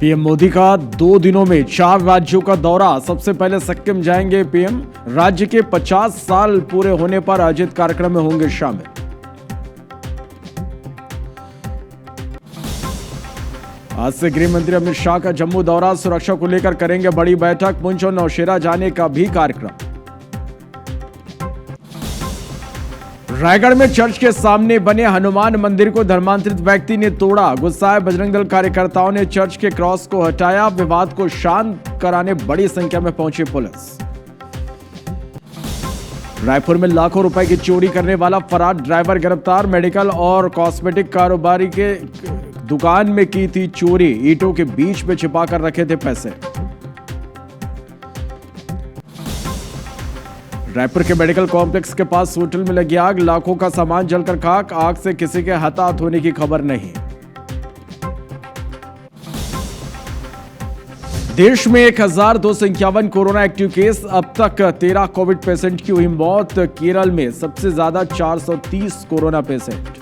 PM Modi का 2 दिनों में 4 राज्यों का दौरा। सबसे पहले सिक्किम जाएंगे पीएम। राज्य के 50 साल पूरे होने पर आयोजित कार्यक्रम में होंगे शामिल। आज से गृह मंत्री अमित शाह का जम्मू दौरा। सुरक्षा को लेकर करेंगे बड़ी बैठक। पुंछ और नौशेरा जाने का भी कार्यक्रम। रायगढ़ में चर्च के सामने बने हनुमान मंदिर को धर्मांतरित व्यक्ति ने तोड़ा। गुस्साए बजरंग दल कार्यकर्ताओं ने चर्च के क्रॉस को हटाया। विवाद को शांत कराने बड़ी संख्या में पहुंची पुलिस। रायपुर में लाखों रुपए की चोरी करने वाला फरार ड्राइवर गिरफ्तार। मेडिकल और कॉस्मेटिक कारोबारी के दुकान में की थी चोरी। ईंटों के बीच में छिपा कर रखे थे पैसे। रायपुर के मेडिकल कॉम्प्लेक्स के पास होटल में लगी आग। लाखों का सामान जलकर खाक। आग से किसी के हताहत होने की खबर नहीं। देश में 1251 कोरोना एक्टिव केस। अब तक 13 कोविड पेशेंट की हुई मौत। केरल में सबसे ज्यादा 430 कोरोना पेशेंट।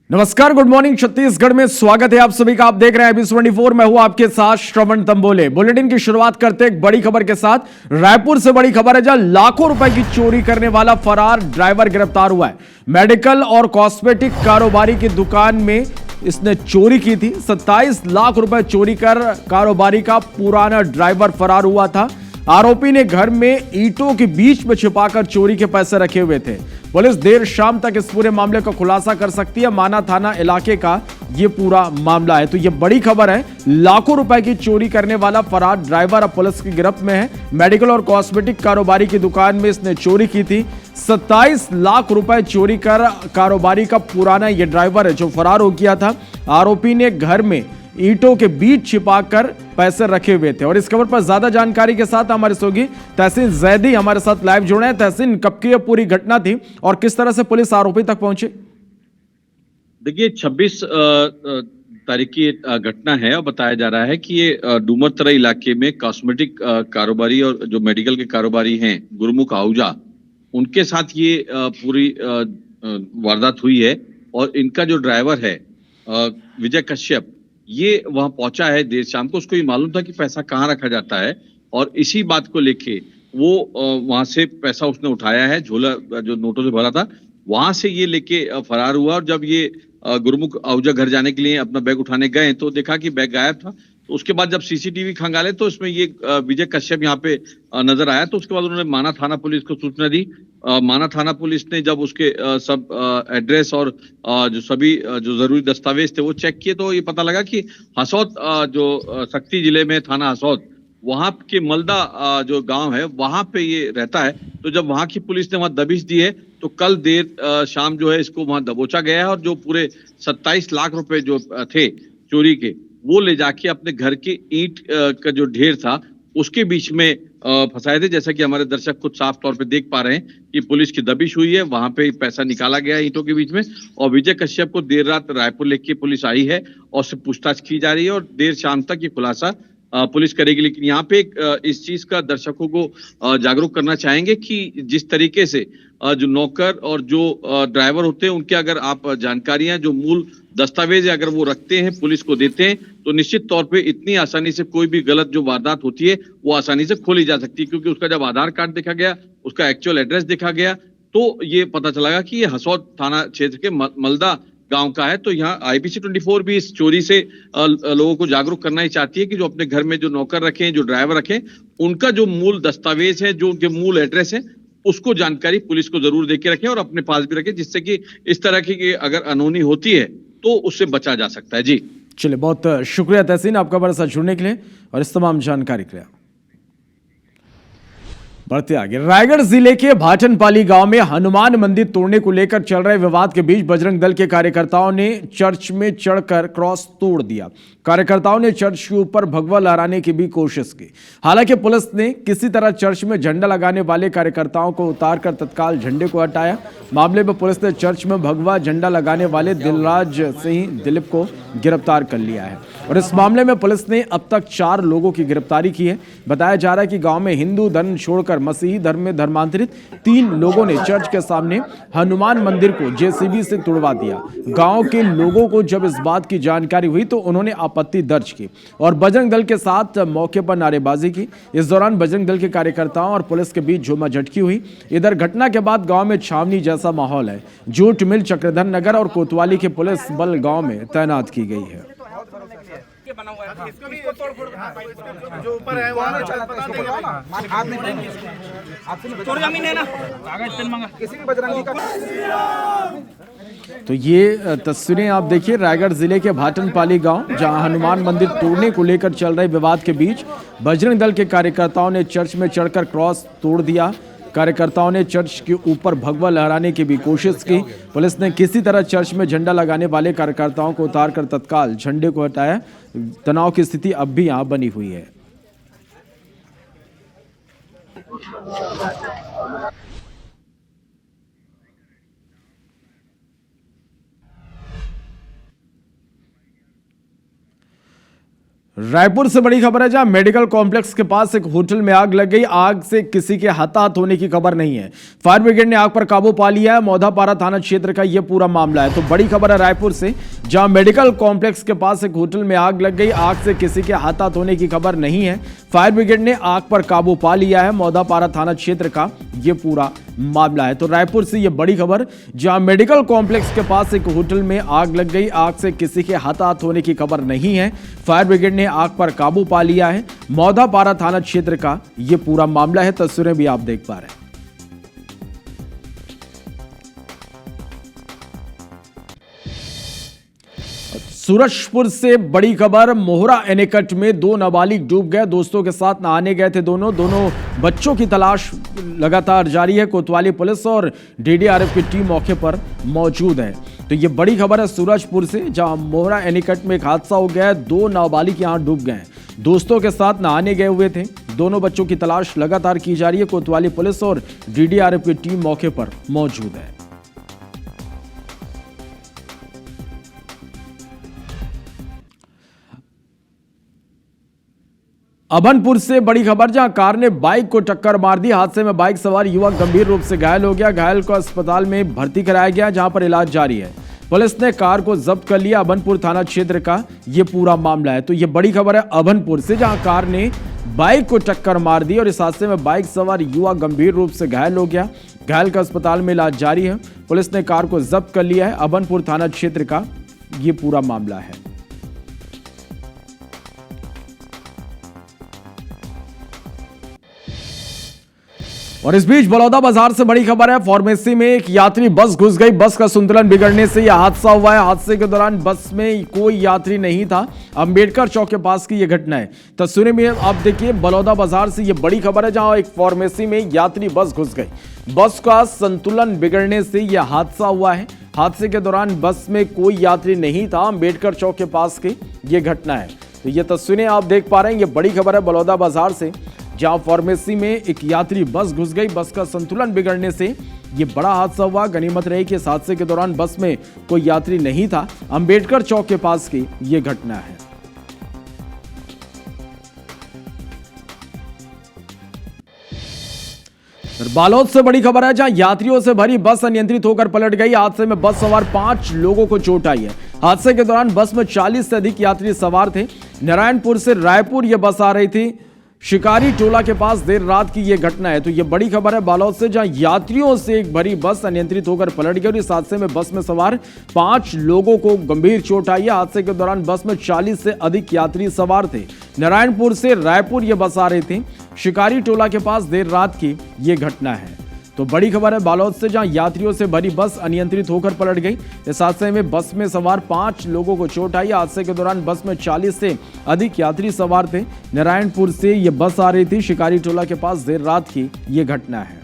नमस्कार, गुड मॉर्निंग। छत्तीसगढ़ में स्वागत है आप सभी का। आप देख रहे हैं एबीसी 24। मैं हूं आपके साथ श्रवण तंबोले। बुलेटिन की शुरुआत करते एक बड़ी खबर के साथ। रायपुर से बड़ी खबर है, जहां लाखों रुपए की चोरी करने वाला फरार ड्राइवर गिरफ्तार हुआ है। मेडिकल और कॉस्मेटिक कारोबारी की दुकान में इसने चोरी की थी। 27 लाख रुपए चोरी कर कारोबारी का पुराना ड्राइवर फरार हुआ था। आरोपी ने घर में ईंटों के बीच में छिपाकर चोरी के पैसे रखे हुए थे। पुलिस देर शाम तक इस पूरे मामले का खुलासा कर सकती है। माना थाना इलाके का यह पूरा मामला है। तो यह बड़ी खबर है। लाखों रुपए की चोरी करने वाला फरार ड्राइवर अब पुलिस की गिरफ्त में है। मेडिकल और कॉस्मेटिक कारोबारी की दुकान में इसने चोरी की थी। 27 लाख रुपए चोरी कर कारोबारी का पुराना यह ड्राइवर है जो फरार हो गया था। आरोपी ने घर में ईंटों के बीच छिपाकर पैसे रखे हुए थे। और इस खबर पर ज्यादा जानकारी के साथ हमारे सहयोगी तहसीन जैदी हमारे साथ लाइव जुड़े हैं। तहसीन, कब की यह पूरी घटना थी और किस तरह से पुलिस आरोपी तक पहुंची? देखिए, 26 तारीख की घटना है और बताया जा रहा है कि ये डूमरतरा इलाके में कॉस्मेटिक कारोबारी और जो मेडिकल के कारोबारी हैं गुरमुख आहूजा, उनके साथ ये पूरी वारदात हुई है। और इनका जो ड्राइवर है विजय कश्यप, ये वहां पहुंचा है देर शाम को। उसको ये मालूम था कि पैसा कहाँ रखा जाता है और इसी बात को लेके वो वहां से पैसा उसने उठाया है। झोला जो नोटों से भरा था वहां से ये लेके फरार हुआ। और जब ये गुरमुख आहूजा घर जाने के लिए अपना बैग उठाने गए तो देखा कि बैग गायब था। तो उसके बाद जब सीसीटीवी खंगाले तो इसमें ये विजय कश्यप यहाँ पे नजर आया। तो उसके बाद उन्होंने माना थाना पुलिस को सूचना दी। माना थाना पुलिस ने जब उसके सब एड्रेस और जो सभी जो जरूरी दस्तावेज थे वो चेक किए तो ये पता लगा कि हसौद जो सक्ती जिले में थाना हसौद, वहां के मलदा जो गांव है वहां पे ये रहता है। तो जब वहां की पुलिस ने वहां दबिश दी है तो कल देर शाम जो है इसको वहां दबोचा गया है। और जो पूरे 27 लाख रुपए जो थे चोरी के, वो ले जाके अपने घर के ईंट का जो ढेर था उसके बीच में फंसाए थे। जैसा कि हमारे दर्शक खुद साफ तौर पे देख पा रहे हैं कि पुलिस की दबिश हुई है, वहां पे पैसा निकाला गया है ईंटों के बीच में। और विजय कश्यप को देर रात रायपुर लेके पुलिस आई है और उससे पूछताछ की जा रही है और देर शाम तक ये खुलासा पुलिस करेगी। लेकिन यहाँ पे इस चीज का दर्शकों को जागरूक करना चाहेंगे कि जिस तरीके से जो नौकर और जो ड्राइवर होते हैं उनके अगर आप जानकारियां, जो मूल दस्तावेज अगर वो रखते हैं, पुलिस को देते हैं, तो निश्चित तौर पे इतनी आसानी से कोई भी गलत जो वारदात होती है वो आसानी से खोली जा सकती है। क्योंकि उसका जब आधार कार्ड देखा गया, उसका एक्चुअल एड्रेस देखा गया, तो ये पता चला कि ये हसौद थाना क्षेत्र के मलदा गांव का है। तो यहाँ IBC 24 भी इस चोरी से लोगों को जागरूक करना ही चाहती है कि जो अपने घर में जो नौकर रखें, जो ड्राइवर रखें, उनका जो मूल दस्तावेज है, जो उनके मूल एड्रेस है, उसको जानकारी पुलिस को जरूर देके रखें और अपने पास भी रखें, जिससे कि इस तरह की अगर अनहोनी होती है तो उससे बचा जा सकता है। जी चलिए, बहुत शुक्रिया तहसीन आपका हमारे साथ जुड़ने के लिए और इस तमाम जानकारी के लिए। बढ़ते आगे। रायगढ़ जिले के भाटनपाली गांव में हनुमान मंदिर तोड़ने को लेकर चल रहे विवाद के बीच बजरंग दल के कार्यकर्ताओं ने चर्च में चढ़कर क्रॉस तोड़ दिया। कार्यकर्ताओं ने चर्च के ऊपर भगवा लहराने की भी कोशिश की। हालांकि पुलिस ने किसी तरह चर्च में झंडा लगाने वाले कार्यकर्ताओं को उतारकर तत्काल झंडे को हटाया। मामले में पुलिस ने चर्च में भगवा झंडा लगाने वाले दिलराज सिंह दिलीप को गिरफ्तार कर लिया है और इस मामले में पुलिस ने अब तक 4 लोगों की गिरफ्तारी की है। बताया जा रहा है कि गांव में हिंदू धर्म छोड़कर मसीही धर्म में धर्मांतरित 3 लोगों ने चर्च के सामने हनुमान मंदिर को जेसीबी से तोड़वा दिया। गांव के लोगों को जब इस बात की जानकारी हुई तो उन्होंने आपत्ति दर्ज की और बजरंग दल के साथ मौके पर नारेबाजी की। इस दौरान बजरंग दल के कार्यकर्ताओं और पुलिस के बीच झूमाझटकी हुई। इधर घटना के बाद गांव में छावनी जैसा माहौल है। जूट मिल, चक्रधर नगर और कोतवाली के पुलिस बल गांव में तैनात की गई है। जो ऊपर है वहाँ जमीन है ना, कागज पेन मांगा किसी भी बजरंगी का। तो ये तस्वीरें आप देखिए रायगढ़ जिले के भाटनपाली गांव, जहां हनुमान मंदिर तोड़ने को लेकर चल रहे विवाद के बीच बजरंग दल के कार्यकर्ताओं ने चर्च में चढ़कर क्रॉस तोड़ दिया। कार्यकर्ताओं ने चर्च के ऊपर भगवा लहराने की भी कोशिश की। पुलिस ने किसी तरह चर्च में झंडा लगाने वाले कार्यकर्ताओं को उतारकर तत्काल झंडे को हटाया। तनाव की स्थिति अब भी यहां बनी हुई है। रायपुर से बड़ी खबर है, जहां मेडिकल कॉम्प्लेक्स के पास एक होटल में आग लग गई। आग से किसी के हताहत होने की खबर नहीं है। फायर ब्रिगेड ने आग पर काबू पा लिया है। मौधापारा थाना क्षेत्र का यह पूरा मामला है। तो बड़ी खबर है रायपुर से, जहां मेडिकल कॉम्प्लेक्स के पास एक होटल में आग लग गई। आग से किसी के हताहत होने की खबर नहीं है। फायर ब्रिगेड ने आग पर काबू पा लिया है। मौधापारा थाना क्षेत्र का यह पूरा मामला है। तो रायपुर से यह बड़ी खबर, जहां मेडिकल कॉम्प्लेक्स के पास एक होटल में आग लग गई। आग से किसी के हताहत होने की खबर नहीं है। फायर ब्रिगेड ने आग पर काबू पा लिया है। मौधापारा थाना क्षेत्र का यह पूरा मामला है। तस्वीरें भी आप देख पा रहे हैं। सूरजपुर से बड़ी खबर, मोहरा एनीकट में 2 नाबालिग डूब गए। दोस्तों के साथ नहाने गए थे दोनों बच्चों की तलाश लगातार जारी है। कोतवाली पुलिस और डीडीआरएफ की टीम मौके पर मौजूद है। तो ये बड़ी खबर है सूरजपुर से, जहां मोहरा एनीकट में एक हादसा हो गया है। 2 नाबालिग यहां डूब गए। दोस्तों के साथ नहाने गए हुए थे। दोनों बच्चों की तलाश लगातार की जा रही है। कोतवाली पुलिस और डीडीआरएफ की टीम मौके पर मौजूद है। अभनपुर से बड़ी खबर, जहां कार ने बाइक को टक्कर मार दी। हादसे में बाइक सवार युवक गंभीर रूप से घायल हो गया। घायल को अस्पताल में भर्ती कराया गया, जहां पर इलाज जारी है। पुलिस ने कार को जब्त कर लिया। अभनपुर थाना क्षेत्र का यह पूरा मामला है। तो यह बड़ी खबर है अभनपुर से, जहां कार ने बाइक को टक्कर मार दी और इस हादसे में बाइक सवार युवक गंभीर रूप से घायल हो गया। घायल का अस्पताल में इलाज जारी है। पुलिस ने कार को जब्त कर लिया है। अभनपुर थाना क्षेत्र का यह पूरा मामला है। और इस बीच बलौदा बाजार से बड़ी खबर है। फार्मेसी में एक यात्री बस घुस गई। बस का संतुलन बिगड़ने से यह हादसा हुआ है। हादसे के दौरान बस में कोई यात्री नहीं था। अंबेडकर चौक के पास की यह घटना है। तस्वीरें में आप देखिए, बलौदा बाजार से यह बड़ी खबर है, जहां एक फार्मेसी में यात्री बस घुस गई। बस का संतुलन बिगड़ने से यह हादसा हुआ है। हादसे के दौरान बस में कोई यात्री नहीं था। अंबेडकर चौक के पास की यह घटना है। तो ये तस्वीरें आप देख पा रहे हैं। यह बड़ी खबर है बलौदा बाजार से, जहां फार्मेसी में एक यात्री बस घुस गई। बस का संतुलन बिगड़ने से यह बड़ा हादसा हुआ। गनीमत रही कि इस हादसे के दौरान बस में कोई यात्री नहीं था। अंबेडकर चौक के पास की यह घटना है। बालोद से बड़ी खबर है, जहां यात्रियों से भरी बस अनियंत्रित होकर पलट गई। हादसे में बस सवार 5 लोगों को चोट आई है। हादसे के दौरान बस में 40 से अधिक यात्री सवार थे। नारायणपुर से रायपुर यह बस आ रही थी। शिकारी टोला के पास देर रात की यह घटना है। तो यह बड़ी खबर है बालोद से, जहां यात्रियों से एक भरी बस अनियंत्रित होकर पलट गई और इस हादसे में बस में सवार 5 लोगों को गंभीर चोट आई है। हादसे के दौरान बस में 40 से अधिक यात्री सवार थे। नारायणपुर से रायपुर यह बस आ रही थी। शिकारी टोला के पास देर रात की यह घटना है। तो बड़ी खबर है बालोद से, जहां यात्रियों से भरी बस अनियंत्रित होकर पलट गई। इस हादसे में बस में सवार 5 लोगों को चोट आई। हादसे के दौरान बस में 40 से अधिक यात्री सवार थे। नारायणपुर से यह बस आ रही थी। शिकारी टोला के पास देर रात की यह घटना है।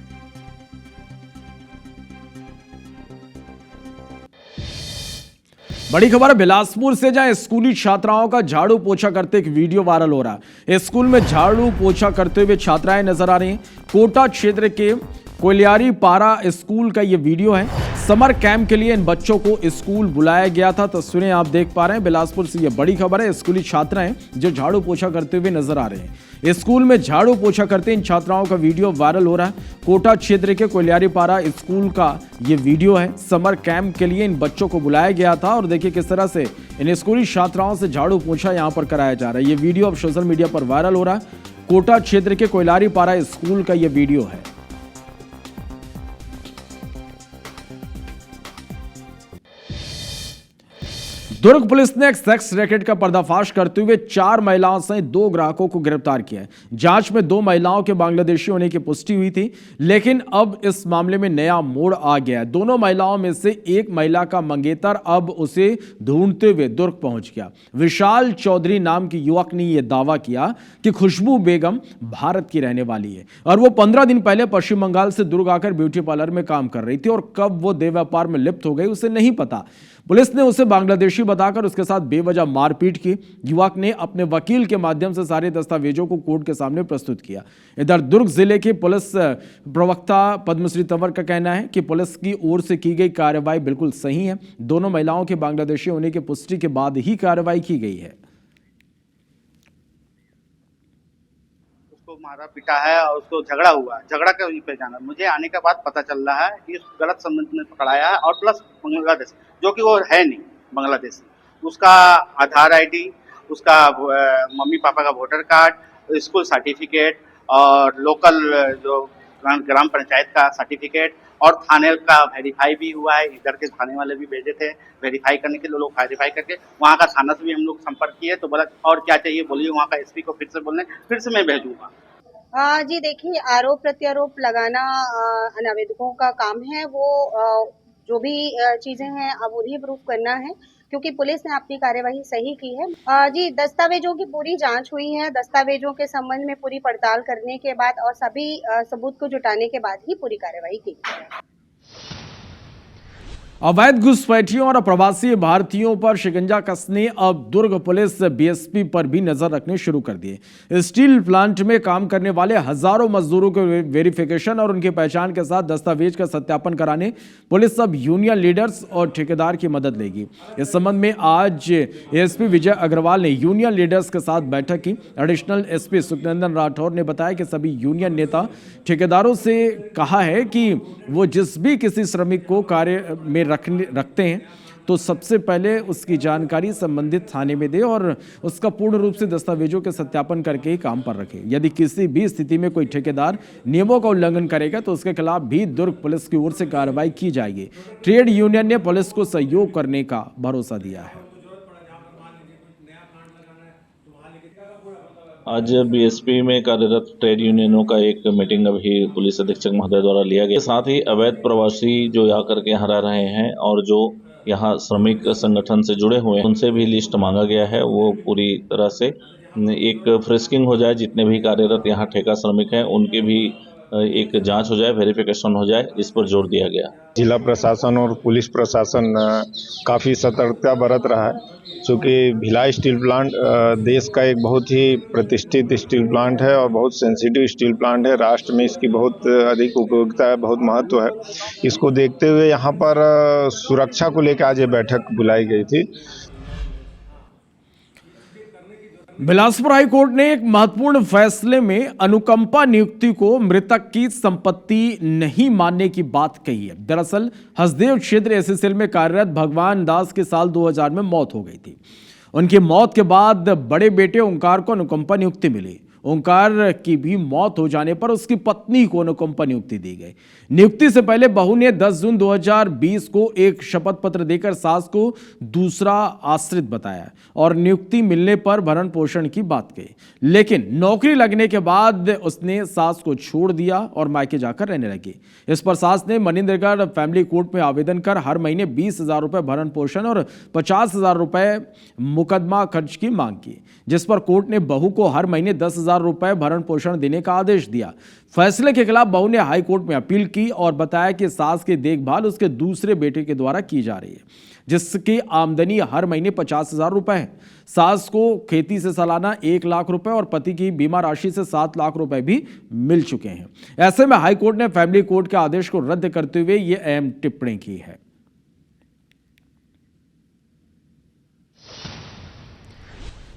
बड़ी खबर बिलासपुर से, जहां स्कूली छात्राओं का झाड़ू पोछा करते एक वीडियो वायरल हो रहा है। स्कूल में झाड़ू पोछा करते हुए छात्राएं नजर आ रही हैं। कोटा क्षेत्र के कोलियारी पारा स्कूल का यह वीडियो है। समर कैंप के लिए इन बच्चों को स्कूल बुलाया गया था। तस्वीरें आप देख पा रहे हैं। बिलासपुर से यह बड़ी खबर है। स्कूली छात्राएं जो झाड़ू पोछा करते हुए नजर आ रहे हैं। स्कूल में झाड़ू पोछा करते इन छात्राओं का वीडियो वायरल हो रहा है। कोटा क्षेत्र के कोलियारी पारा स्कूल का यह वीडियो है। समर कैंप के लिए इन बच्चों को बुलाया गया था और देखिए किस तरह से इन स्कूली छात्राओं से झाड़ू पोछा यहां पर कराया जा रहा है। यह वीडियो अब सोशल मीडिया पर वायरल हो रहा है। कोटा क्षेत्र के कोलियारी पारा स्कूल का यह वीडियो है। दुर्ग पुलिस ने एक सेक्स रैकेट का पर्दाफाश करते हुए 4 महिलाओं सहित 2 ग्राहकों को गिरफ्तार किया है। जांच में 2 महिलाओं के बांग्लादेशी होने की पुष्टि हुई थी, लेकिन अब इस मामले में नया मोड़ आ गया है। दोनों महिलाओं में से एक महिला का मंगेतर अब उसे ढूंढते हुए दुर्ग पहुंच गया। विशाल चौधरी नाम की युवक ने यह दावा किया कि खुशबू बेगम भारत की रहने वाली है और वो 15 दिन पहले पश्चिम बंगाल से दुर्ग आकर ब्यूटी पार्लर में काम कर रही थी और कब वो देह व्यापार में लिप्त हो गई उसे नहीं पता। पुलिस ने उसे बांग्लादेशी बताकर उसके साथ बेवजह मारपीट की। युवक ने अपने वकील के माध्यम से सारे दस्तावेजों को कोर्ट के सामने प्रस्तुत किया। इधर दुर्ग जिले के पुलिस प्रवक्ता पद्मश्री तंवर का कहना है कि पुलिस की ओर से की गई कार्रवाई बिल्कुल सही है। दोनों महिलाओं के बांग्लादेशी होने की पुष्टि के बाद ही कार्रवाई की गई है। उसको मारा पीटा है और उसको झगड़ा हुआ, झगड़ा का वहीं पे जाना। मुझे आने के बाद पता चल रहा है कि गलत संबंध में पकड़ाया है और प्लस बांग्लादेश, जो कि वो है नहीं बांग्लादेशी। उसका आधार आईडी, उसका मम्मी पापा का वोटर कार्ड, स्कूल सर्टिफिकेट और लोकल जो ग्राम पंचायत का सर्टिफिकेट और थाने का वेरीफाई भी हुआ है। इधर के थाने वाले भी भेजे थे वेरीफाई करने के लिए। लोग वेरीफाई करके वहाँ का थाना से भी हम लोग संपर्क किए तो बोला और क्या चाहिए बोलिए। वहाँ का एसपी को फिर से बोलने, फिर से मैं भेजूंगा। जी देखिए, आरोप प्रत्यारोप लगाना अनावेदकों का काम है। वो जो भी चीजें हैं अब उन्हें प्रूफ करना है, क्योंकि पुलिस ने अपनी कार्यवाही सही की है। जी, दस्तावेजों की पूरी जांच हुई है। दस्तावेजों के संबंध में पूरी पड़ताल करने के बाद और सभी सबूत को जुटाने के बाद ही पूरी कार्यवाही की है। अवैध घुसपैठियों और अप्रवासी भारतीयों पर शिकंजा कसने अब दुर्ग पुलिस बीएसपी पर भी नजर रखने शुरू कर दिए। स्टील प्लांट में काम करने वाले हजारों मजदूरों के वेरिफिकेशन और उनकी पहचान के साथ दस्तावेज का सत्यापन कराने पुलिस अब यूनियन लीडर्स और ठेकेदार की मदद लेगी। इस संबंध में आज एसपी विजय अग्रवाल ने यूनियन लीडर्स के साथ बैठक की। एडिशनल एसपी सुखनंदन राठौर ने बताया कि सभी यूनियन नेता ठेकेदारों से कहा है कि वो जिस भी किसी श्रमिक को कार्य में रखते हैं तो सबसे पहले उसकी जानकारी संबंधित थाने में दे और उसका पूर्ण रूप से दस्तावेजों के सत्यापन करके ही काम पर रखे। यदि किसी भी स्थिति में कोई ठेकेदार नियमों का उल्लंघन करेगा तो उसके खिलाफ भी दुर्ग पुलिस की ओर से कार्रवाई की जाएगी। ट्रेड यूनियन ने पुलिस को सहयोग करने का भरोसा दिया है। आज बीएसपी में कार्यरत ट्रेड यूनियनों का एक मीटिंग अभी पुलिस अधीक्षक महोदय द्वारा लिया गया। साथ ही अवैध प्रवासी जो यहाँ करके यहाँ रह रहे हैं और जो यहाँ श्रमिक संगठन से जुड़े हुए हैं उनसे भी लिस्ट मांगा गया है। वो पूरी तरह से एक फ्रिस्किंग हो जाए, जितने भी कार्यरत यहाँ ठेका श्रमिक हैं उनकी भी एक जांच हो जाए, वेरिफिकेशन हो जाए, इस पर जोर दिया गया। जिला प्रशासन और पुलिस प्रशासन काफ़ी सतर्कता बरत रहा है, चूँकि भिलाई स्टील प्लांट देश का एक बहुत ही प्रतिष्ठित स्टील प्लांट है और बहुत सेंसिटिव स्टील प्लांट है। राष्ट्र में इसकी बहुत अधिक उपयोगिता है, बहुत महत्व है। इसको देखते हुए यहाँ पर सुरक्षा को लेकर आज ये बैठक बुलाई गई थी। बिलासपुर हाई कोर्ट ने एक महत्वपूर्ण फैसले में अनुकंपा नियुक्ति को मृतक की संपत्ति नहीं मानने की बात कही है। दरअसल हसदेव क्षेत्र एसएसएल में कार्यरत भगवान दास के साल 2000 में मौत हो गई थी। उनकी मौत के बाद बड़े बेटे ओंकार को अनुकंपा नियुक्ति मिली। ओंकार की भी मौत हो जाने पर उसकी पत्नी को अनुकंपा नियुक्ति दी गई। नियुक्ति से पहले बहू ने 10 जून 2020 को एक शपथ पत्र देकर सास को दूसरा आश्रित बताया और नियुक्ति मिलने पर भरण पोषण की बात कही, लेकिन नौकरी लगने के बाद उसने सास को छोड़ दिया और मायके जाकर रहने लगी। इस पर सास ने मनिंदरगढ़ फैमिली कोर्ट में आवेदन कर हर महीने 20,000 रुपए भरण पोषण और 50,000 रुपए मुकदमा खर्च की मांग की, जिस पर कोर्ट ने बहू को हर महीने 10,000 रुपए भरण पोषण देने का आदेश दिया। फैसले के खिलाफ बहू ने हाई कोर्ट में अपील की और बताया कि सास की देखभाल उसके दूसरे बेटे के द्वारा की जा रही है, जिसकी आमदनी हर महीने 50,000 रुपए है। सास को खेती से सालाना 1 लाख रुपए और पति की बीमा राशि से 7 लाख रुपए भी मिल चुके हैं। ऐसे में हाई कोर्ट ने फैमिली कोर्ट के आदेश को रद्द करते हुए यह अहम टिप्पणी की है।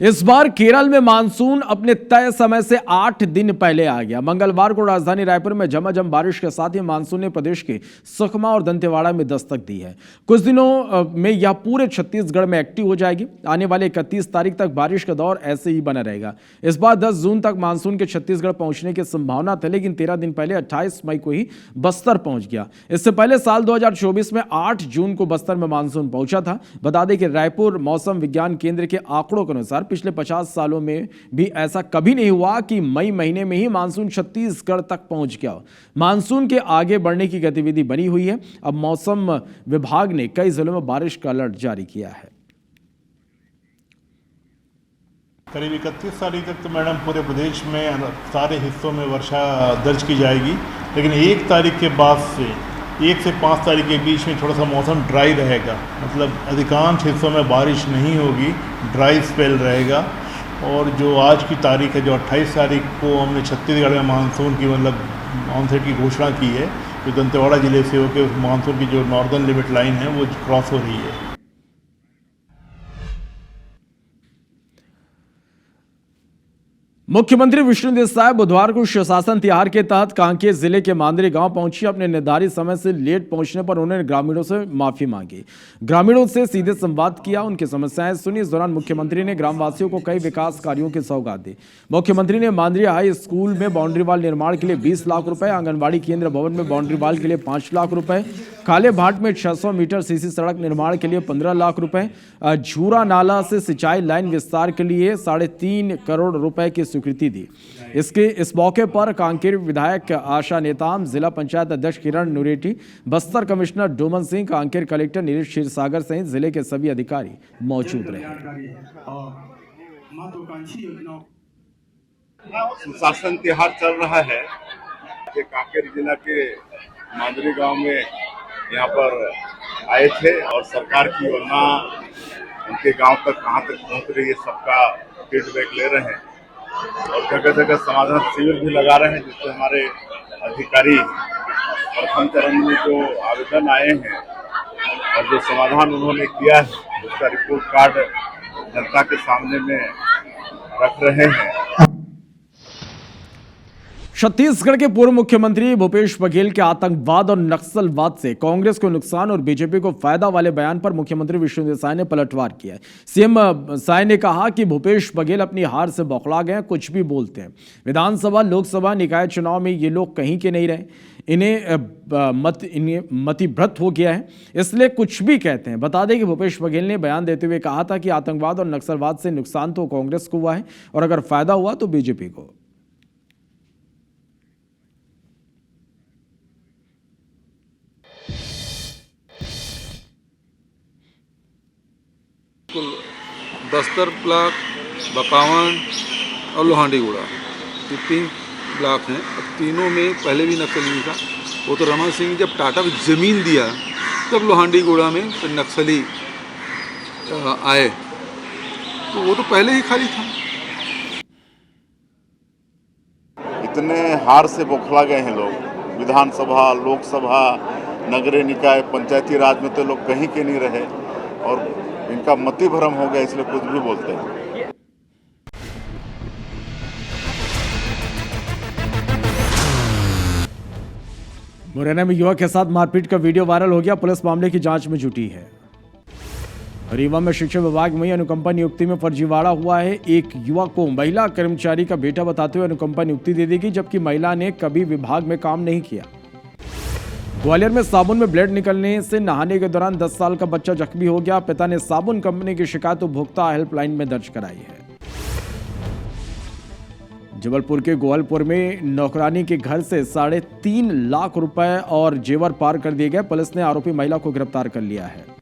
इस बार केरल में मानसून अपने तय समय से 8 दिन पहले आ गया। मंगलवार को राजधानी रायपुर में झमाझम बारिश के साथ ही मानसून ने प्रदेश के सुकमा और दंतेवाड़ा में दस्तक दी है। कुछ दिनों में यह पूरे छत्तीसगढ़ में एक्टिव हो जाएगी। आने वाले 31 तारीख तक बारिश का दौर ऐसे ही बना रहेगा। इस बार 10 जून तक मानसून के छत्तीसगढ़ पहुंचने की संभावना थी, लेकिन 13 दिन पहले 28 मई को ही बस्तर पहुंच गया। इससे पहले साल 2024 में 8 जून को बस्तर में मानसून पहुंचा था। बता दें कि रायपुर मौसम विज्ञान केंद्र के आंकड़ों के अनुसार पिछले 50 सालों में भी ऐसा कभी नहीं हुआ कि मई महीने में ही मानसून छत्तीसगढ़ तक पहुंच गया। मानसून के आगे बढ़ने की गतिविधि बनी हुई है। अब मौसम विभाग ने कई जिलों में बारिश का अलर्ट जारी किया है। करीब 31 तारीख तक तो मैडम पूरे प्रदेश में सारे हिस्सों में वर्षा दर्ज की जाएगी, लेकिन 1 तारीख के बाद से 1 से 5 तारीख के बीच में थोड़ा सा मौसम ड्राई रहेगा। मतलब अधिकांश हिस्सों में बारिश नहीं होगी, ड्राई स्पेल रहेगा। और जो आज की तारीख है, जो 28 तारीख को हमने छत्तीसगढ़ में मानसून की मतलब ऑनसेट की घोषणा की है, जो दंतेवाड़ा जिले से होकर मानसून की जो नॉर्दर्न लिमिट लाइन है वो क्रॉस हो रही है। मुख्यमंत्री विष्णुदेव साय बुधवार को सुशासन तिहार के तहत कांकेर जिले के मांदरी गांव पहुंची। अपने निर्धारित समय से लेट पहुंचने पर उन्होंने ग्रामीणों से माफी मांगी, ग्रामीणों से सीधे संवाद किया, उनकी समस्याएं सुनी। इस दौरान मुख्यमंत्री ने ग्रामवासियों को कई विकास कार्यों की सौगात दी। मुख्यमंत्री ने मांदरी हाई स्कूल में बाउंड्री वाल निर्माण के लिए 20 लाख रुपए, आंगनबाड़ी केंद्र भवन में बाउंड्री वाल के लिए 5 लाख रुपए, काले भाट में 600 मीटर सीसी सड़क निर्माण के लिए 15 लाख रुपए, झूरा नाला से सिंचाई लाइन विस्तार के लिए 3.5 करोड़ रुपए की स्वीकृति दी। इस मौके पर कांकेर विधायक आशा नेताम, जिला पंचायत अध्यक्ष किरण नुरेटी, बस्तर कमिश्नर डोमन सिंह, कांकेर कलेक्टर नीरज क्षीरसागर सहित जिले के सभी अधिकारी मौजूद रहे। सुशासन त्योहार चल रहा है। ये कांकेर जिला के मांदरी गांव में यहाँ पर आए थे और सरकार की योजना उनके गांव तक कहाँ तक पहुँच रही है सबका फीडबैक ले रहे हैं और जगह जगह समाधान शिविर भी लगा रहे हैं, जिससे हमारे अधिकारी प्रथम चरण में जो आवेदन आए हैं और जो समाधान उन्होंने किया है उसका रिपोर्ट कार्ड जनता के सामने में रख रहे हैं। छत्तीसगढ़ के पूर्व मुख्यमंत्री भूपेश बघेल के आतंकवाद और नक्सलवाद से कांग्रेस को नुकसान और बीजेपी को फायदा वाले बयान पर मुख्यमंत्री विष्णुदेव साय ने पलटवार किया है। सीएम साय ने कहा कि भूपेश बघेल अपनी हार से बौखला गए, कुछ भी बोलते हैं। विधानसभा लोकसभा निकाय चुनाव में ये लोग कहीं के नहीं रहे, इन्हें मतिभ्रत हो गया है, इसलिए कुछ भी कहते हैं। बता दें कि भूपेश बघेल ने बयान देते हुए कहा था कि आतंकवाद और नक्सलवाद से नुकसान तो कांग्रेस को हुआ है और अगर फायदा हुआ तो बीजेपी को। बस्तर ब्लॉक, बकावन और लोहांडीगुड़ा, ये 3 ब्लॉक हैं। अब तीनों में पहले भी नक्सली नहीं था। वो तो रमन सिंह जब टाटा को ज़मीन दिया तब लोहांडीगुड़ा में नक्सली आए, तो वो तो पहले ही खाली था। इतने हार से बौखला गए हैं लोग। विधानसभा, लोकसभा, नगरीय निकाय, पंचायती राज में तो लोग कहीं के नहीं रहे और इनका मति भ्रम हो गया, इसलिए कुछ भी बोलते हैं। मुरैना में युवक के साथ मारपीट का वीडियो वायरल हो गया, पुलिस मामले की जांच में जुटी है। रीवा में शिक्षा विभाग में अनुकंपा नियुक्ति में फर्जीवाड़ा हुआ है। एक युवक को महिला कर्मचारी का बेटा बताते हुए अनुकंपा नियुक्ति दे दी गई, जबकि महिला ने कभी विभाग में काम नहीं किया। ग्वालियर में साबुन में ब्लेड निकलने से नहाने के दौरान 10 साल का बच्चा जख्मी हो गया। पिता ने साबुन कंपनी की शिकायत उपभोक्ता हेल्पलाइन में दर्ज कराई है। जबलपुर के गोवालपुर में नौकरानी के घर से 3.5 लाख रुपए और जेवर पार कर दिए गए। पुलिस ने आरोपी महिला को गिरफ्तार कर लिया है।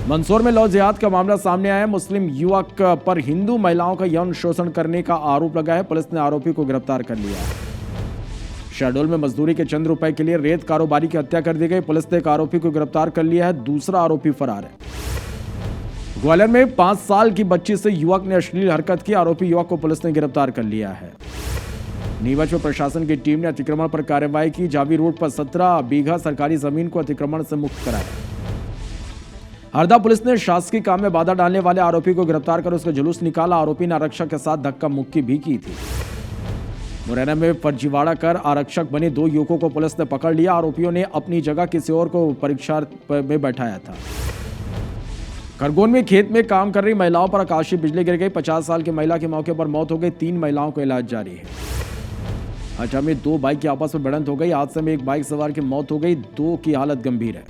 मंदसौर में लव जिहाद का मामला सामने आया है। मुस्लिम युवक पर हिंदू महिलाओं का यौन शोषण करने का आरोप लगा है। पुलिस ने आरोपी को गिरफ्तार कर लिया है। शहडोल में मजदूरी के चंद रुपए के लिए रेत कारोबारी की हत्या कर दी गई। पुलिस ने एक आरोपी को गिरफ्तार कर लिया है। दूसरा आरोपी फरार है। ग्वालियर में 5 साल की बच्ची से युवक ने अश्लील हरकत की। आरोपी युवक को पुलिस ने गिरफ्तार कर लिया है। नीमच में प्रशासन की टीम ने अतिक्रमण पर कार्रवाई की। जावी रोड पर 17 बीघा सरकारी जमीन को अतिक्रमण से मुक्त कराया। हरदा पुलिस ने शासकीय काम में बाधा डालने वाले आरोपी को गिरफ्तार कर उसका जुलूस निकाला। आरोपी ने आरक्षक के साथ धक्का मुक्की भी की थी। मुरैना में फर्जीवाड़ा कर आरक्षक बने 2 युवकों को पुलिस ने पकड़ लिया। आरोपियों ने अपनी जगह किसी और को परीक्षा में बैठाया था। खरगोन में खेत में काम कर रही महिलाओं पर आकाशीय बिजली गिर गई। 50 साल की महिला की मौके पर मौत हो गई। 3 महिलाओं का इलाज जारी है। हटा में 2 बाइक की आपस में भिड़ंत हो गई। हादसे में एक बाइक सवार की मौत हो गई, 2 की हालत गंभीर है।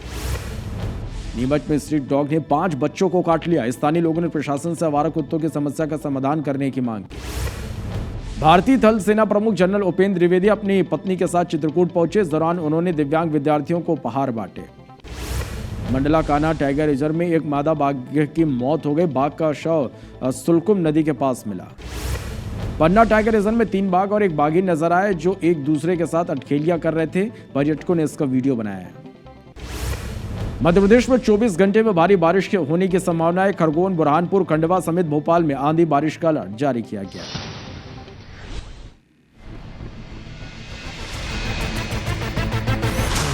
नीमच में स्ट्रीट डॉग ने 5 बच्चों को काट लिया। स्थानीय लोगों ने प्रशासन से आवारा कुत्तों की समस्या का समाधान करने की मांग की। भारतीय थल सेना प्रमुख जनरल उपेंद्र द्विवेदी अपनी पत्नी के साथ चित्रकूट पहुंचे। इस दौरान उन्होंने दिव्यांग विद्यार्थियों को उपहार बांटे। मंडला कान्हा टाइगर रिजर्व में एक मादा बाघ की मौत हो गई। बाघ का शव सुलकुम नदी के पास मिला। पन्ना टाइगर रिजर्व में 3 बाघ और एक बाघी नजर आए जो एक दूसरे के साथ अटखेलियां कर रहे थे। पर्यटकों ने इसका वीडियो बनाया है। मध्य प्रदेश में 24 घंटे में भारी बारिश होने की संभावना है। खरगोन, बुरहानपुर, खंडवा समेत भोपाल में आंधी बारिश का अलर्ट जारी किया गया है।